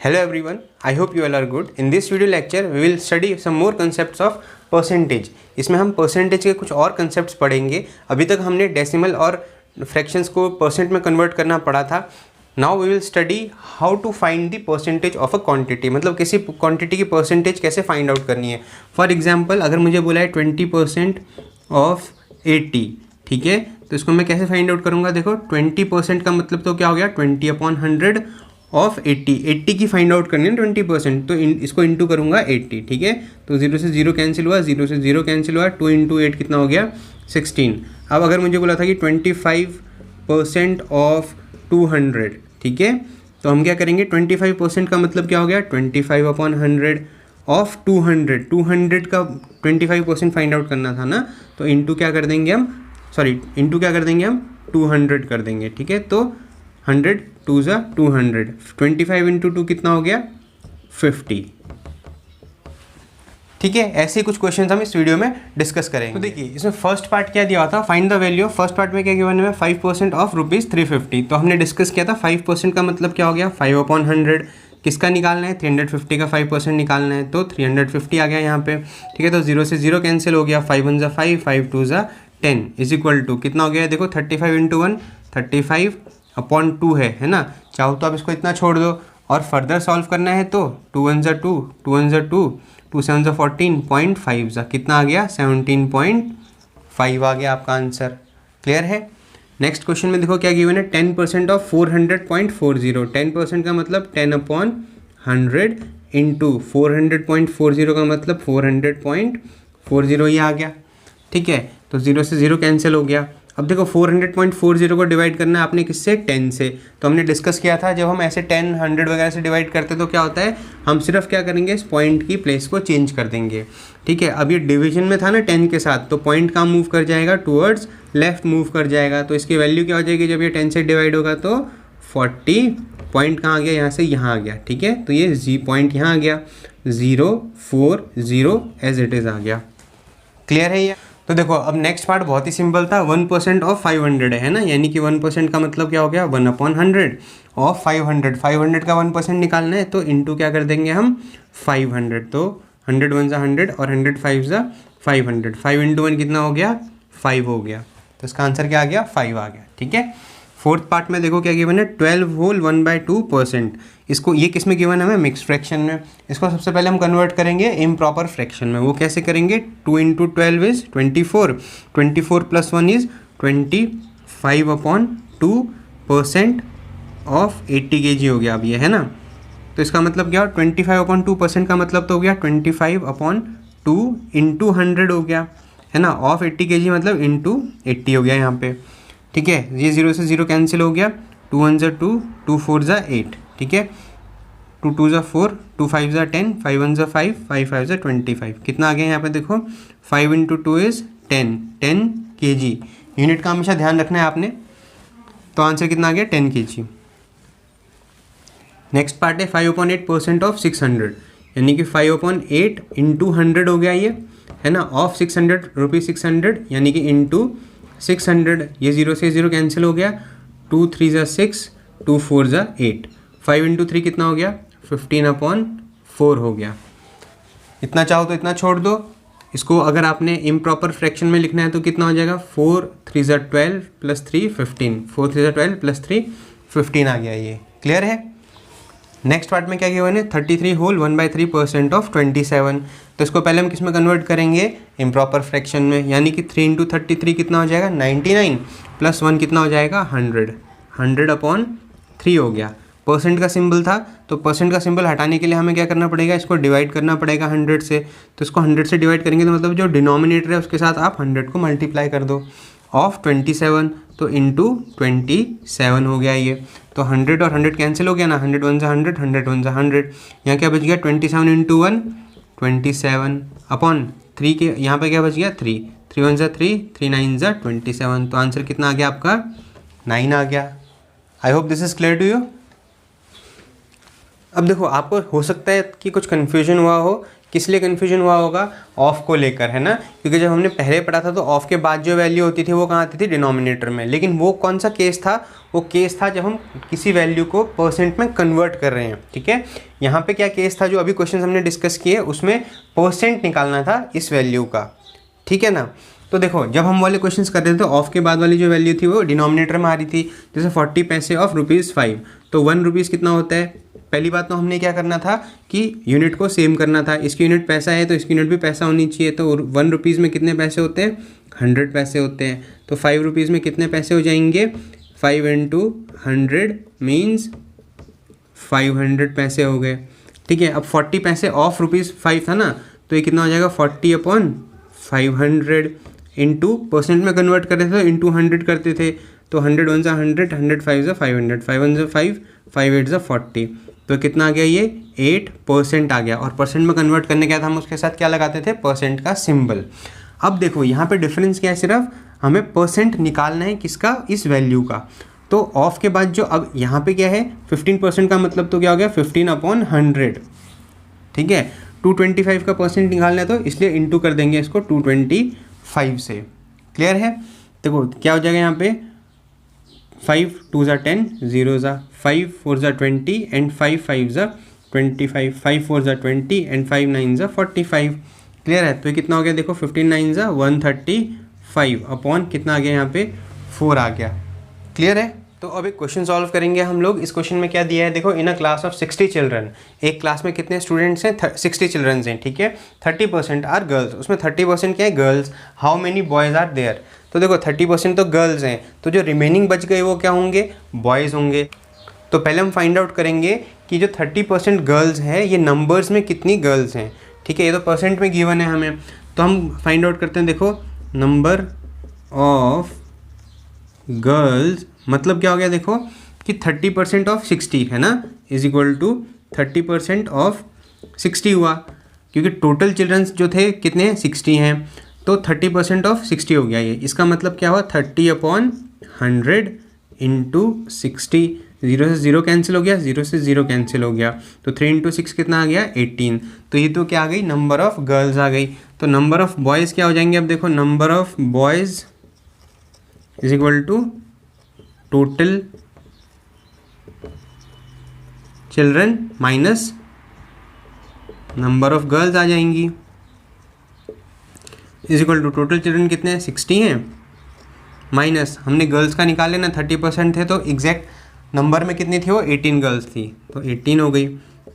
Hello everyone, I hope you all are good. In this video lecture, we will study some more concepts of percentage. इसमें हम percentage के कुछ और concept पढ़ेंगे. अभी तक हमने डेसिमल और फ्रैक्शंस को परसेंट में कन्वर्ट करना पड़ा था. Now we will study how to find the percentage of a quantity. मतलब किसी क्वांटिटी की परसेंटेज कैसे फाइंड आउट करनी है. फॉर एग्जाम्पल अगर मुझे बोला है 20% ऑफ 80, ठीक है, तो इसको मैं कैसे फाइंड आउट करूँगा. देखो 20% का मतलब तो क्या हो गया, 20/100 ऑफ 80 की फाइंड आउट करनी है 20%, तो इसको इंटू करूँगा 80, ठीक है. तो 0 से 0 कैंसिल हुआ, 0 से 0 कैंसिल हुआ, 2 × 8 कितना हो गया, 16. अब अगर मुझे बोला था कि 25% ऑफ 200, ठीक है, तो हम क्या करेंगे, 25% का मतलब क्या हो गया, 25/100 ऑफ 200 का 25% फाइंड आउट करना था ना, तो इंटू क्या कर देंगे हम, इंटू क्या कर देंगे हम, 200 कर देंगे, ठीक है. तो 100 2 × 200, 25 × 2 कितना हो गया, 50. ठीक है, ऐसे कुछ क्वेश्चन हम इस वीडियो में डिस्कस करेंगे. तो देखिए इसमें फर्स्ट पार्ट क्या दिया हुआ था, find the value. First part में क्या गिवन है, 5% ऑफ ₹350. तो हमने डिस्कस किया था 5% का मतलब क्या हो गया, 5/100. किसका निकालना है, 350 का 5% निकालना है, तो 350 आ गया यहाँ पे, ठीक है. तो 0 से 0 कैंसिल हो गया, 5 × 5, 5 × 2 = 10 इज इक्वल टू कितना हो गया, देखो 35 × 1 35/2 है ना. चाहो तो आप इसको इतना छोड़ दो और फर्दर सॉल्व करना है तो 2 × 2 2 × 2 2 7 = 14, 0.5 कितना आ गया, 17.5 आ गया आपका आंसर. क्लियर है. नेक्स्ट क्वेश्चन में देखो क्या गिवन है, 10% ऑफ 400.40. 10% का मतलब 10/100 इंटू 400.40 का मतलब 400.40 ही आ गया, ठीक है. तो 0 से 0 कैंसिल हो गया. अब देखो 400.40 को डिवाइड करना है आपने किससे, 10 से. तो हमने डिस्कस किया था जब हम ऐसे 10, 100 वगैरह से डिवाइड करते तो क्या होता है, हम सिर्फ क्या करेंगे, इस पॉइंट की प्लेस को चेंज कर देंगे, ठीक है. अब ये डिवीजन में था ना 10 के साथ, तो पॉइंट कहाँ मूव कर जाएगा, टूवर्ड्स लेफ्ट मूव कर जाएगा. तो इसकी वैल्यू क्या हो जाएगी, जब ये 10 से डिवाइड होगा तो 40. पॉइंट कहाँ आ गया, यहाँ से यहाँ आ गया, ठीक है. तो ये पॉइंट यहाँ आ गया, 0 4 0 एज इट इज़ आ गया. क्लियर है ये. तो देखो अब नेक्स्ट पार्ट बहुत ही सिंपल था. 1% ऑफ 500 है ना, यानी कि 1% का मतलब क्या हो गया, 1/100 ऑफ 500. 500 का 1% निकालना है तो इंटू क्या कर देंगे हम, 500. तो 100 1 = 100 और 100 5 = 500. 5 × 1 कितना हो गया, 5 हो गया. तो इसका आंसर क्या आ गया, 5 आ गया, ठीक है. फोर्थ पार्ट में देखो क्या गिवन है, 12 होल 1/2%. इसको ये किस में गिवन है, हमें मिक्स फ्रैक्शन में. इसको सबसे पहले हम कन्वर्ट करेंगे इम्प्रॉपर फ्रैक्शन में. वो कैसे करेंगे, 2 × 12 = 24. 24 + 1 = 25/2% ऑफ 80 kg हो गया. अब ये है ना, तो इसका मतलब क्या हो, 25/2% का मतलब तो हो गया 25/2 × 100 हो गया, है ना. ऑफ 80 kg मतलब इंटू 80 हो गया यहाँ पे, ठीक है. ये 0 से 0 कैंसिल हो गया, 2 × 2 2 4 = 8, ठीक है. 2 2 = 4 2 5 = 10 5 1 = 5 5 5 = 25. कितना आ गया यहाँ पे देखो, 5 × 2 = 10 kg. यूनिट का हमेशा ध्यान रखना है आपने. तो आंसर कितना आ गया, 10 kg. नेक्स्ट पार्ट है 5/8% ऑफ 600, यानी कि 5/8 इंटू 100 हो गया ये, है ना. ऑफ 600 ₹600 यानी कि इंटू 600. ये 0 से 0 कैंसिल हो गया, 2 3 = 6 2 4 = 8. 5 × 3 कितना हो गया, 15/4 हो गया. इतना चाहो तो इतना छोड़ दो. इसको अगर आपने इम्प्रॉपर फ्रैक्शन में लिखना है तो कितना हो जाएगा, 4 3 = 12 + 3 15. 4 3 = 12 + 3 15 आ गया ये. क्लियर है. नेक्स्ट पार्ट में क्या गिवन है, 33 होल 1/3% ऑफ 27. तो इसको पहले हम किस में कन्वर्ट करेंगे, इम्प्रॉपर फ्रैक्शन में, यानी कि 3 × 33 कितना हो जाएगा, 99 + 1 कितना हो जाएगा, 100. 100/3 हो गया. परसेंट का सिंबल था, तो परसेंट का सिंबल हटाने के लिए हमें क्या करना पड़ेगा, इसको डिवाइड करना पड़ेगा 100 से. तो इसको 100 से डिवाइड करेंगे तो मतलब जो डिनोमिनेटर है उसके साथ आप 100 को मल्टीप्लाई कर दो. ऑफ 27 तो इंटू 27 हो गया ये. तो 100 और 100 कैंसिल हो गया ना, 100 1 = 100 100 1 = 100. यहाँ क्या बच गया, 27 × 1 27/3 के यहाँ पे क्या बच गया, 3 3 1 = 3 3 9 = 27. तो आंसर कितना आ गया आपका, 9 आ गया. I hope this is clear to you. अब देखो आपको हो सकता है कि कुछ कन्फ्यूजन हुआ हो किस लिए कन्फ्यूजन हुआ होगा? ऑफ को लेकर, है ना, क्योंकि जब हमने पहले पढ़ा था तो ऑफ के बाद जो वैल्यू होती थी वो कहाँ आती थी? डिनोमिनेटर में। लेकिन वो कौन सा केस था? वो केस था जब हम किसी वैल्यू को परसेंट में कन्वर्ट कर रहे हैं, ठीक है। यहाँ पे क्या केस था जो अभी क्वेश्चन हमने डिस्कस किए, उसमें परसेंट निकालना था इस वैल्यू का, ठीक है ना। तो देखो जब हम वाले क्वेश्चंस कर रहे थे तो ऑफ के बाद वाली जो वैल्यू थी वो डिनोमिनेटर में आ रही थी, जैसे 40 पैसे ऑफ ₹5, तो 1 रुपीज़ कितना होता है? पहली बात तो हमने क्या करना था कि यूनिट को सेम करना था, इसकी यूनिट पैसा है तो इसकी यूनिट भी पैसा होनी चाहिए। तो 1 रुपीज़ में कितने पैसे होते हैं? 100 पैसे होते हैं। तो 5 रुपीज़ में कितने पैसे हो जाएंगे? 5 × 100 मीन्स 500 पैसे हो गए, ठीक है। अब 40 पैसे ऑफ ₹5 था ना, तो ये कितना हो जाएगा? 40/500 इंटू परसेंट में कन्वर्ट कर रहे थे तो इंटू 100 करते थे, तो 100 1 सा 100, 100 5 सा 500, 5 1 सा 5, 5 8 सा 40, तो कितना आ गया? ये 8% आ गया। और परसेंट में कन्वर्ट करने क्या था, हम उसके साथ क्या लगाते थे? परसेंट का सिंबल। अब देखो यहाँ पे डिफरेंस क्या है, सिर्फ हमें परसेंट निकालना है किसका? इस वैल्यू का। तो ऑफ के बाद जो अब यहाँ पे क्या है 15% का मतलब तो क्या हो गया? 15/100, ठीक है। 225 का परसेंट निकालना है तो इसलिए इंटू कर देंगे इसको 225 से। क्लियर है? देखो क्या हो जाएगा यहाँ पे 5 2 ज़ा 10, 0 ज़ा 5 4 ज़ा 20 एंड 5 5 ज़ा 25, 5 4 ज़ा 20 एंड 5 9 ज़ा 45। क्लियर है? तो ये कितना हो गया? देखो 15 9 ज़ा 135 अपॉन कितना आ गया यहाँ पे? 4 आ गया। क्लियर है? तो अब एक क्वेश्चन सॉल्व करेंगे हम लोग। इस क्वेश्चन में क्या दिया है, देखो इन अ क्लास ऑफ 60 चिल्ड्रन, एक क्लास में कितने स्टूडेंट्स हैं? 60 चिल्ड्रंस हैं, ठीक है। 30% आर गर्ल्स, उसमें 30% क्या है? Girls. How many boys are there? तो देखो 30% तो गर्ल्स हैं, तो जो रिमेनिंग बच गए वो क्या होंगे? बॉयज़ होंगे। तो पहले हम फाइंड आउट करेंगे कि जो 30% गर्ल्स हैं ये नंबर्स में कितनी गर्ल्स हैं, ठीक है। ये तो परसेंट में गिवन है हमें, तो हम फाइंड आउट करते हैं। देखो नंबर ऑफ गर्ल्स मतलब क्या हो गया? देखो कि 30% ऑफ 60 है ना, इज इक्वल टू 30% ऑफ 60 हुआ, क्योंकि टोटल चिल्ड्रंस जो थे कितने हैं? 60 हैं, तो 30% ऑफ 60 हो गया ये। इसका मतलब क्या हुआ? 30/100 इंटू 60। 0 से 0 कैंसिल हो गया, 0 से 0 कैंसिल हो गया, तो 3 × 6 कितना आ गया? 18। तो ये तो क्या आ गई? नंबर ऑफ गर्ल्स आ गई। तो नंबर ऑफ बॉयज़ क्या हो जाएंगे? अब देखो number of boys is equal to total children minus number of girls आ जाएंगी, is equal to total children कितने हैं? 60 हैं, माइनस हमने गर्ल्स का निकाल लेना, 30% थे तो एग्जैक्ट नंबर में कितनी थी वो? 18 गर्ल्स थी, तो 18 हो गई।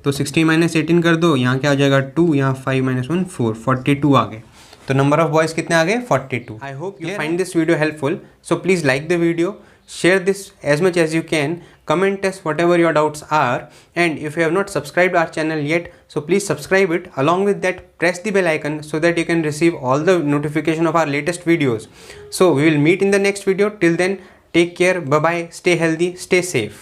तो 60 - 18 कर दो, यहाँ क्या आ जाएगा? 2, यहाँ 5 - 1 4, 42 आ गए। तो नंबर ऑफ बॉयज़ कितने आ गए? 42। I hope you find this video helpful, so please like the video, share this as much as you can, comment us whatever your doubts are, and if you have not subscribed our channel yet, so please subscribe it. Along with that, press the bell icon so that you can receive all the notification of our latest videos. So we will meet in the next video. Till then, take care, bye bye, stay healthy, stay safe.